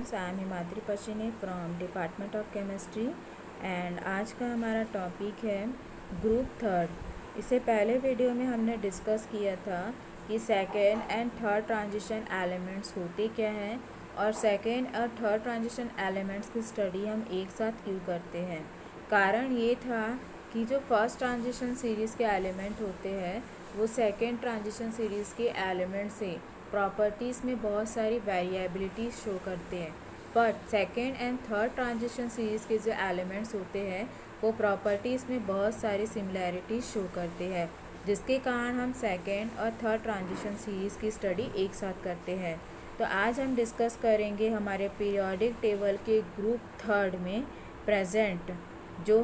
Students, I am Himadri Pashine from department of chemistry and आज का हमारा टॉपिक है ग्रुप थर्ड। इससे पहले वीडियो में हमने डिस्कस किया था कि second and third transition elements होते क्या हैं और सेकेंड और थर्ड ट्रांजिशन एलिमेंट्स की स्टडी हम एक साथ क्यों करते हैं। कारण ये था कि जो फर्स्ट ट्रांजिशन सीरीज़ के एलिमेंट होते हैं वो सेकेंड ट्रांजिशन सीरीज़ के एलिमेंट से प्रॉपर्टीज़ में बहुत सारी वेरिएबिलिटीज़ शो करते हैं, but second and third transition series के जो एलिमेंट्स होते हैं वो प्रॉपर्टीज़ में बहुत सारी सिमिलैरिटीज़ शो करते हैं, जिसके कारण हम सेकेंड और थर्ड ट्रांजिशन सीरीज़ की स्टडी एक साथ करते हैं। तो आज हम डिस्कस करेंगे हमारे पीरियोडिक टेबल के ग्रुप थर्ड में प्रेजेंट जो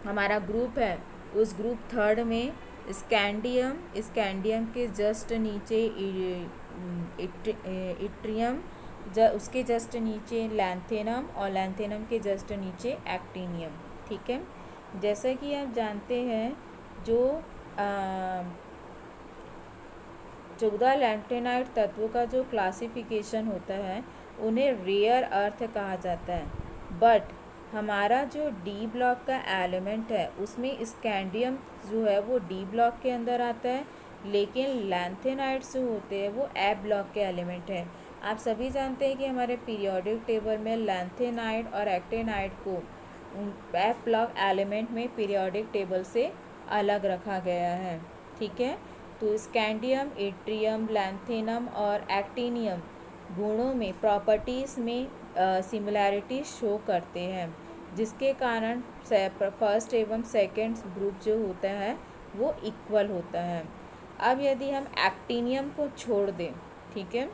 हमारा ग्रुप है, उस ग्रुप थर्ड में स्कैंडियम के जस्ट नीचे इट्रियम, उसके जस्ट नीचे लैंथेनम और लैंथेनम के जस्ट नीचे एक्टिनियम। ठीक है, जैसा कि आप जानते हैं जो 14 लैंथेनाइट तत्वों का जो क्लासिफिकेशन होता है उन्हें रेयर अर्थ कहा जाता है, बट हमारा जो डी ब्लॉक का एलिमेंट है उसमें स्कैंडियम जो है वो डी ब्लॉक के अंदर आता है, लेकिन लैंथेनाइट्स जो होते हैं वो ए ब्लॉक के एलिमेंट है। आप सभी जानते हैं कि हमारे पीरियोडिक टेबल में लैंथेनाइट और एक्टिनाइट को ए ब्लॉक एलिमेंट में पीरियोडिक टेबल से अलग रखा गया है। ठीक है, तो स्कैंडियम, इट्रियम, लैंथेनम और एक्टिनियम गुणों में, प्रॉपर्टीज़ में सिमिलैरिटी शो करते हैं, जिसके कारण फर्स्ट एवं सेकंड ग्रुप जो होता है वो इक्वल होता है। अब यदि हम एक्टिनियम को छोड़ दें, ठीक है,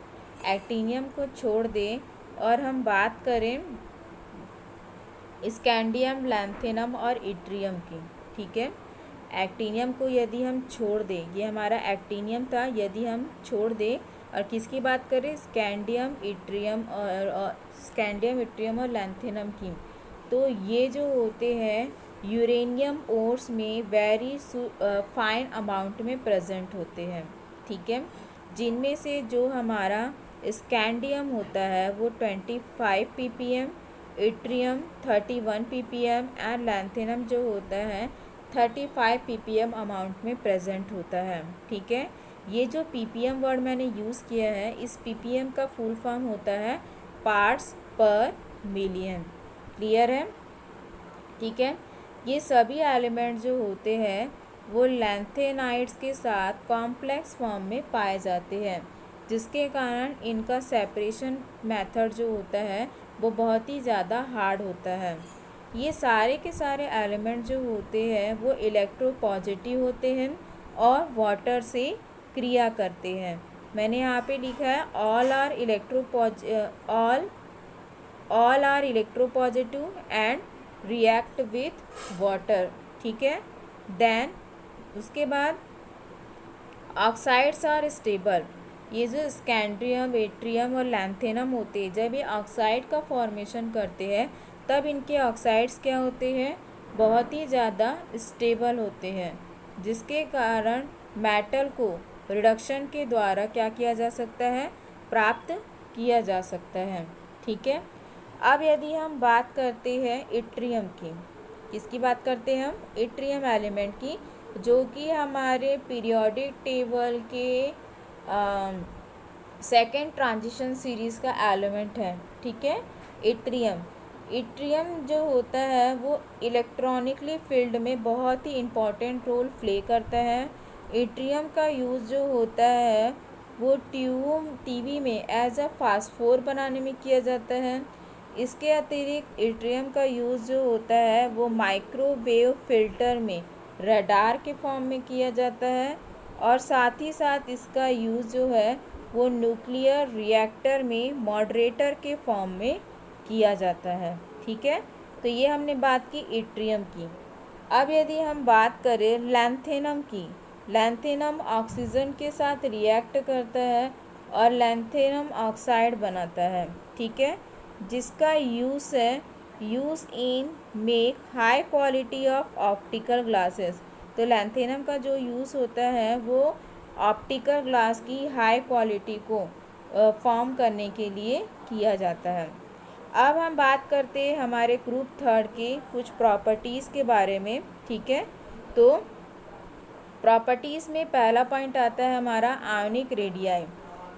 एक्टिनियम को छोड़ दें और हम बात करें स्कैंडियम, लैंथेनम और इट्रियम की, ठीक है, एक्टिनियम को यदि हम छोड़ दें, ये हमारा एक्टिनियम था, यदि हम छोड़ दें और किसकी बात करें स्कैंडियम, इट्रियम और लैंथेनम की, तो ये जो होते हैं यूरेनियम ओर्स में वेरी फाइन अमाउंट में प्रेजेंट होते हैं। ठीक है, जिनमें से जो हमारा स्कैंडियम होता है वो 25 ppm, yttrium 31 ppm and lanthanum जो होता है 35 ppm अमाउंट में प्रेजेंट होता है। ठीक है, ये जो ppm वर्ड मैंने यूज़ किया है, इस ppm का फुल फॉर्म होता है पार्ट्स पर मिलियन। क्लियर है? ठीक है, ये सभी एलिमेंट जो होते हैं वो लैंथेनाइट्स के साथ कॉम्प्लेक्स फॉर्म में पाए जाते हैं, जिसके कारण इनका सेपरेशन मेथड जो होता है वो बहुत ही ज़्यादा हार्ड होता है। ये सारे के सारे एलिमेंट जो होते हैं वो इलेक्ट्रोपॉजिटिव होते हैं और वाटर से क्रिया करते हैं। मैंने यहाँ पे लिखा है all are electropositive and react with water. ठीक है, देन उसके बाद ऑक्साइड्स आर स्टेबल। ये जो स्कैंडियम, इट्रियम और लैंथेनम होते हैं, जब ये ऑक्साइड का फॉर्मेशन करते हैं तब इनके ऑक्साइड्स क्या होते हैं, बहुत ही ज़्यादा स्टेबल होते हैं, जिसके कारण मेटल को रिडक्शन के द्वारा क्या किया जा सकता है, प्राप्त किया जा सकता है। ठीक है, अब यदि हम बात करते हैं इट्रियम की, किसकी बात करते हैं हम, इट्रियम एलिमेंट की, जो कि हमारे पीरियोडिक टेबल के सेकेंड ट्रांजिशन सीरीज़ का एलिमेंट है। ठीक है, इट्रियम जो होता है वो इलेक्ट्रॉनिकली फील्ड में बहुत ही इम्पॉर्टेंट रोल प्ले करता है। इट्रियम का यूज़ जो होता है वो टीवी में एज अ फास्फोर बनाने में किया जाता है। इसके अतिरिक्त इट्रियम का यूज़ जो होता है वो माइक्रोवेव फिल्टर में रडार के फॉर्म में किया जाता है, और साथ ही साथ इसका यूज़ जो है वो न्यूक्लियर रिएक्टर में मॉडरेटर के फॉर्म में किया जाता है। ठीक है, तो ये हमने बात की इट्रियम की। अब यदि हम बात करें लैंथेनम की, लैंथेनम ऑक्सीजन के साथ रिएक्ट करता है और लैंथेनम ऑक्साइड बनाता है। ठीक है, जिसका use in make high quality of optical glasses. तो लैंथेनम का जो यूज़ होता है वो ऑप्टिकल ग्लास की हाई क्वालिटी को फॉर्म करने के लिए किया जाता है। अब हम बात करते हैं हमारे ग्रुप थर्ड के कुछ प्रॉपर्टीज़ के बारे में, ठीक है। तो प्रॉपर्टीज़ में पहला पॉइंट आता है हमारा आयोनिक रेडियाई।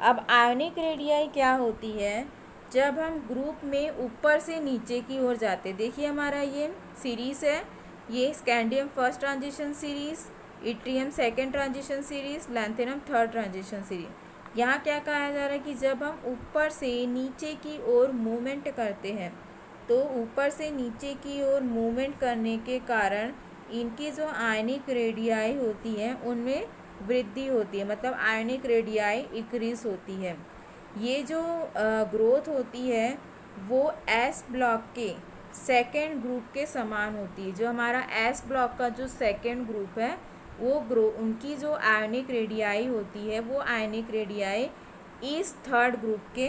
अब आयोनिक रेडियाई क्या होती है, जब हम ग्रुप में ऊपर से नीचे की ओर जाते, देखिए हमारा ये सीरीज़ है, ये scandium first transition series, yttrium second transition series, lanthanum third transition series. यहाँ क्या कहा जा रहा है कि जब हम ऊपर से नीचे की ओर मूवमेंट करते हैं, तो ऊपर से नीचे की ओर मूवमेंट करने के कारण इनकी जो आयनिक रेडियाई होती है उनमें वृद्धि होती है, मतलब आयनिक रेडियाई इंक्रीज होती है। ये जो ग्रोथ होती है वो एस ब्लॉक के सेकेंड ग्रुप के समान होती है। जो हमारा एस ब्लॉक का जो सेकेंड ग्रुप है वो उनकी जो आयनिक रेडियाई होती है वो आयनिक रेडियाई इस थर्ड ग्रुप के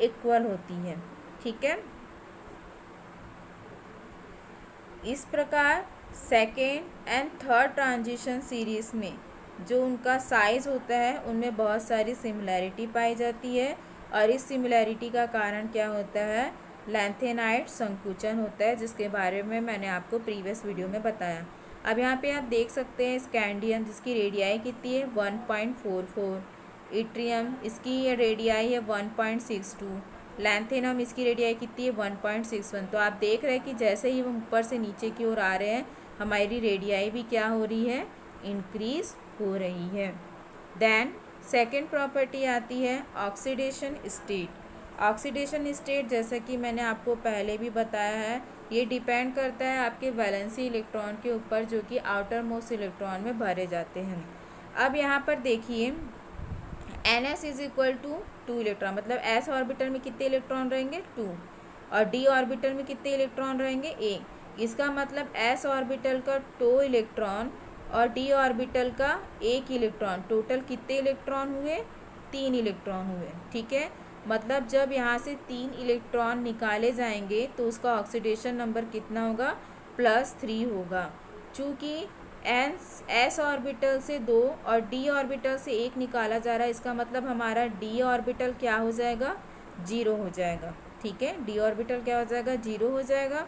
इक्वल होती है, ठीक है। इस प्रकार second and third transition series में जो उनका साइज़ होता है उनमें बहुत सारी सिमिलैरिटी पाई जाती है, और इस सिमिलैरिटी का कारण क्या होता है, लैंथेनाइट संकुचन होता है, जिसके बारे में मैंने आपको प्रीवियस वीडियो में बताया। अब यहाँ पे आप देख सकते हैं स्कैंडियम जिसकी रेडियाई कितनी है 1.44, इट्रियम इसकी रेडियाई है 1.62, लैंथेनम इसकी रेडियाई कितनी है 1.61। तो आप देख रहे हैं कि जैसे ही हम ऊपर से नीचे की ओर आ रहे हैं हमारी रेडियाई भी क्या हो रही है, इंक्रीज हो रही है। देन सेकेंड प्रॉपर्टी आती है ऑक्सीडेशन स्टेट। ऑक्सीडेशन स्टेट जैसा कि मैंने आपको पहले भी बताया है, ये डिपेंड करता है आपके वैलेंसी इलेक्ट्रॉन के ऊपर जो कि आउटर मोस्ट इलेक्ट्रॉन में भरे जाते हैं। अब यहाँ पर देखिए NS is equal to 2 electron, मतलब S ऑर्बिटल में कितने इलेक्ट्रॉन रहेंगे 2, और D ऑर्बिटल में कितने इलेक्ट्रॉन रहेंगे 1। इसका मतलब S ऑर्बिटल का 2 इलेक्ट्रॉन और D ऑर्बिटल का 1 इलेक्ट्रॉन, टोटल कितने इलेक्ट्रॉन हुए 3 इलेक्ट्रॉन हुए, ठीक है। मतलब जब यहाँ से 3 इलेक्ट्रॉन निकाले जाएंगे तो उसका ऑक्सीडेशन नंबर कितना होगा, +3 होगा। चूँकि एस ऑर्बिटल से 2 और डी ऑर्बिटल से 1 निकाला जा रहा है, इसका मतलब हमारा डी ऑर्बिटल क्या हो जाएगा, 0 हो जाएगा, ठीक है। डी ऑर्बिटल क्या हो जाएगा, 0 हो जाएगा,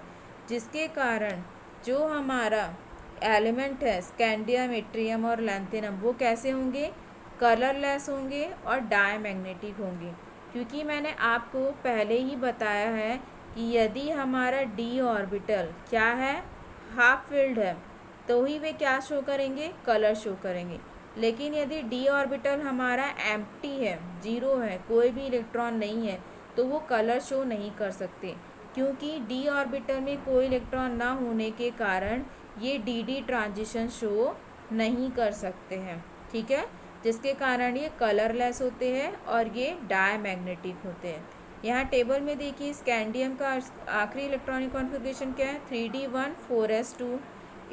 जिसके कारण जो हमारा एलिमेंट है स्कैंडियम, इट्रियम और लैंथेनम वो कैसे होंगे, कलरलेस होंगे और डायमैग्नेटिक होंगे। क्योंकि मैंने आपको पहले ही बताया है कि यदि हमारा डी ऑर्बिटल क्या है, हाफ फिल्ड है, तो ही वे क्या शो करेंगे, कलर शो करेंगे। लेकिन यदि डी ऑर्बिटल हमारा एम्प्टी है, 0 है, कोई भी इलेक्ट्रॉन नहीं है, तो वो कलर शो नहीं कर सकते, क्योंकि डी ऑर्बिटल में कोई इलेक्ट्रॉन ना होने के कारण ये डी ट्रांजिशन शो नहीं कर सकते हैं, ठीक है। जिसके कारण ये कलरलेस होते हैं और ये डायमैग्नेटिक होते हैं। यहाँ टेबल में देखिए स्कैंडियम का आखिरी इलेक्ट्रॉनिक कॉन्फ़िगरेशन क्या है, 3d1 4s2,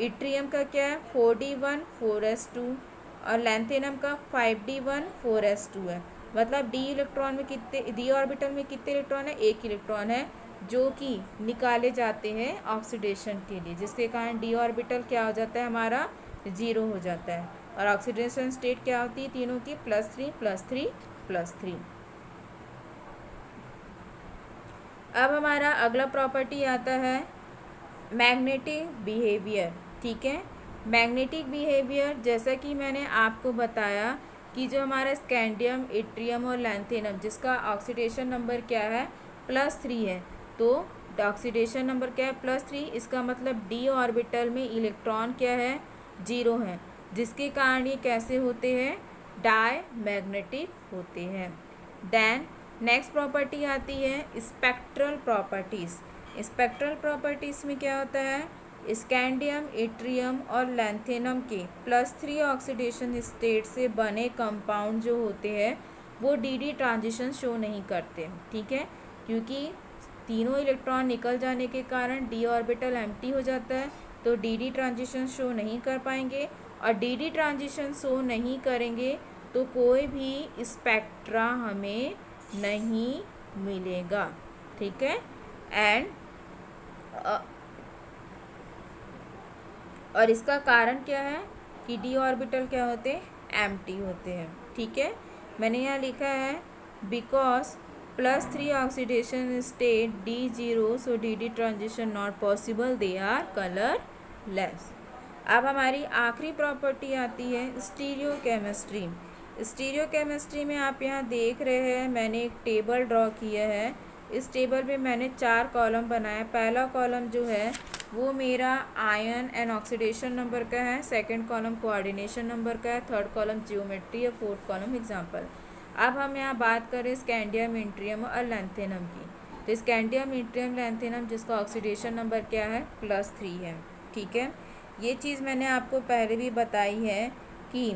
इट्रियम का क्या है 4d1 4s2, और लैंथेनम का 5d1 4s2 है। मतलब डी इलेक्ट्रॉन में कितने, डी ऑर्बिटल में कितने इलेक्ट्रॉन है, 1 इलेक्ट्रॉन है, जो कि निकाले जाते हैं ऑक्सीडेशन के लिए, जिसके कारण डी ऑर्बिटल क्या हो जाता है हमारा 0 हो जाता है, और ऑक्सीडेशन स्टेट क्या होती है तीनों की, +3 +3 +3। अब हमारा अगला प्रॉपर्टी आता है मैग्नेटिक बिहेवियर, ठीक है। मैग्नेटिक बिहेवियर जैसा कि मैंने आपको बताया कि जो हमारा स्कैंडियम, इट्रियम और लैंथेनम जिसका ऑक्सीडेशन नंबर क्या है +3 है, तो ऑक्सीडेशन नंबर क्या है +3, इसका मतलब डी ऑर्बिटल में इलेक्ट्रॉन क्या है 0 है, जिसके कारण ये कैसे होते हैं, डायमैग्नेटिक होते हैं। देन नेक्स्ट प्रॉपर्टी आती है स्पेक्ट्रल प्रॉपर्टीज़। स्पेक्ट्रल प्रॉपर्टीज़ में क्या होता है, स्कैंडियम, इट्रियम और लैंथेनम के +3 ऑक्सीडेशन स्टेट से बने कंपाउंड जो होते हैं वो डी ट्रांजिशन शो नहीं करते, ठीक है, क्योंकि तीनों इलेक्ट्रॉन निकल जाने के कारण डी ऑर्बिटल एम्प्टी हो जाता है, तो डी ट्रांजिशन शो नहीं कर पाएंगे, और डी ट्रांजिशन शो नहीं करेंगे तो कोई भी स्पेक्ट्रा हमें नहीं मिलेगा, ठीक है। एंड और इसका कारण क्या है कि डी ऑर्बिटल क्या होते हैं, एम्प्टी होते हैं, ठीक है। मैंने यहाँ लिखा है because +3 oxidation state D0, so DD transition not possible, they are colorless. अब हमारी आखिरी प्रॉपर्टी आती है स्टीरियोकेमिस्ट्री। स्टीरियोकेमिस्ट्री में आप यहाँ देख रहे हैं मैंने एक टेबल ड्रॉ किया है। इस टेबल में मैंने 4 कॉलम बनाया। पहला कॉलम जो है वो मेरा आयन एंड ऑक्सीडेशन नंबर का है, सेकंड कॉलम कोऑर्डिनेशन नंबर का है, थर्ड कॉलम जियोमेट्री है, फोर्थ कॉलम एग्जांपल। अब हम यहाँ बात करें स्कैंडियम, इंट्रियम और लैंथेनम की। तो स्कैंडियम, इंट्रियम, लैंथेनम जिसका ऑक्सीडेशन नंबर क्या है +3 है। ठीक है, ये चीज़ मैंने आपको पहले भी बताई है कि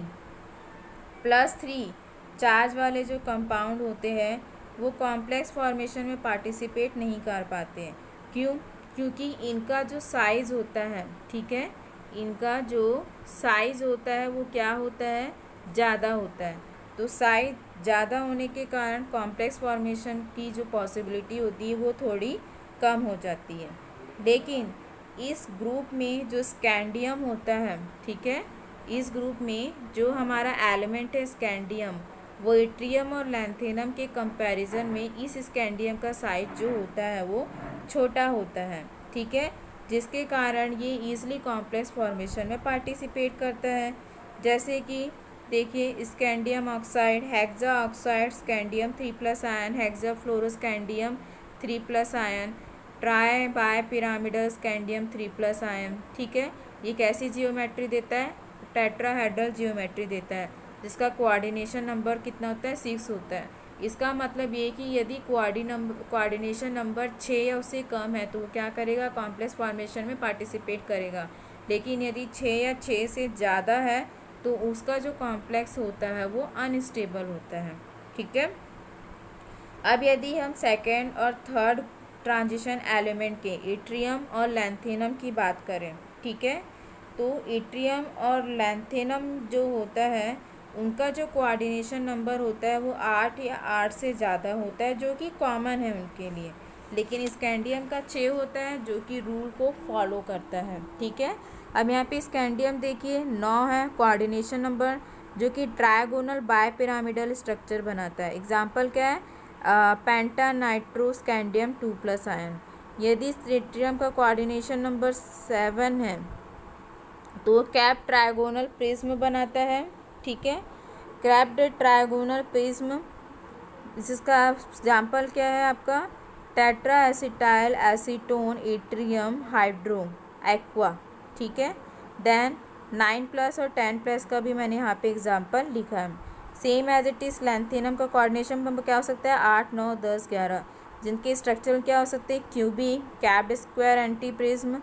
+3 चार्ज वाले जो कंपाउंड होते हैं वो कॉम्प्लेक्स फॉर्मेशन में पार्टिसिपेट नहीं कर पाते हैं। क्यों? क्योंकि इनका जो साइज़ होता है, ठीक है, इनका जो साइज़ होता है वो क्या होता है, ज़्यादा होता है। तो साइज ज़्यादा होने के कारण कॉम्प्लेक्स फॉर्मेशन की जो पॉसिबिलिटी होती है वो थोड़ी कम हो जाती है। लेकिन इस ग्रुप में जो स्कैंडियम होता है, ठीक है, इस ग्रुप में जो हमारा एलिमेंट है स्कैंडियम, वो इट्रियम और लैंथेनम के कंपैरिजन में इस स्कैंडियम का साइज जो होता है वो छोटा होता है। ठीक है, जिसके कारण ये ईजिली कॉम्प्लेक्स फॉर्मेशन में पार्टिसिपेट करता है। जैसे कि देखिए scandium oxide, hexa oxide, scandium 3+ ion, hexa fluoroscandium 3+ ion, tri bipyramidal scandium 3+ ion. ठीक है, ये कैसी जियोमेट्री देता है, टेट्राहेड्रल जियोमेट्री देता है, जिसका कोऑर्डिनेशन नंबर कितना होता है 6 होता है। इसका मतलब ये कि यदि कोऑर्डिनेशन नंबर 6 या उससे कम है तो वो क्या करेगा, कॉम्प्लेक्स फॉर्मेशन में पार्टिसिपेट करेगा। लेकिन यदि 6 या 6 से ज़्यादा है तो उसका जो कॉम्प्लेक्स होता है वो अनस्टेबल होता है। ठीक है, अब यदि हम सेकेंड और थर्ड ट्रांजिशन एलिमेंट के इट्रियम और लैंथेनम की बात करें, ठीक है, तो इट्रियम और लैंथेनम जो होता है उनका जो कोऑर्डिनेशन नंबर होता है वो 8 या 8 से ज़्यादा होता है, जो कि कॉमन है उनके लिए। लेकिन स्कैंडियम का 6 होता है जो कि रूल को फॉलो करता है। ठीक है, अब यहाँ पे स्कैंडियम देखिए 9 है कोऑर्डिनेशन नंबर, जो कि ट्रायगोनल बाय पिरामिडल स्ट्रक्चर बनाता है। एग्जाम्पल क्या है, पेंटा नाइट्रो स्कैंडियम 2+ आयन। यदि इट्रियम का कोऑर्डिनेशन नंबर 7 है तो कैप ट्रायगोनल प्रिज्म बनाता है। ठीक है, क्रैप्ड ट्रायगोनल प्रिज्म, इसका एग्जाम्पल क्या है आपका, tetra acetyl acetone yttrium hydro aqua. ठीक है, देन 9+ और 10+ का भी मैंने यहाँ पे एग्जाम्पल लिखा है। Same as it is lanthanum का कोऑर्डिनेशन नंबर क्या हो सकता है 8, 9, 10, 11, जिनके स्ट्रक्चर क्या हो सकते हैं, cubic, capped square antiprism,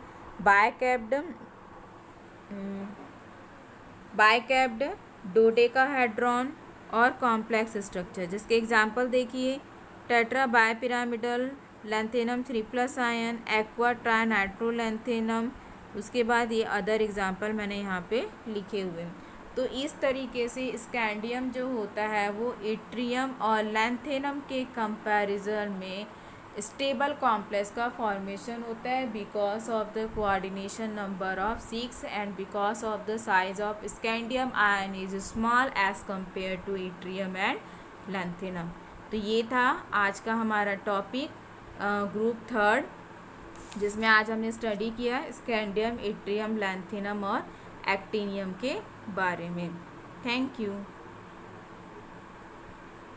bicapped dodecahedron और कॉम्प्लेक्स स्ट्रक्चर, जिसके एग्जाम्पल देखिए tetra bipyramidal lanthanum 3+ ion, aqua tri nitrolanthanum. उसके बाद ये अदर एग्जाम्पल मैंने यहाँ पे लिखे हुए हैं। तो इस तरीके से स्कैंडियम जो होता है वो इट्रियम और लैंथेनम के कंपैरिजन में स्टेबल कॉम्प्लेक्स का फॉर्मेशन होता है because of the coordination number of 6 and because of the size of scandium ion is small as compare to yttrium and lanthanum. तो ये था आज का हमारा टॉपिक ग्रुप 3, जिसमें आज हमने स्टडी किया स्कैंडियम, इट्रियम, लैंथेनम और एक्टिनियम के बारे में। Thank you.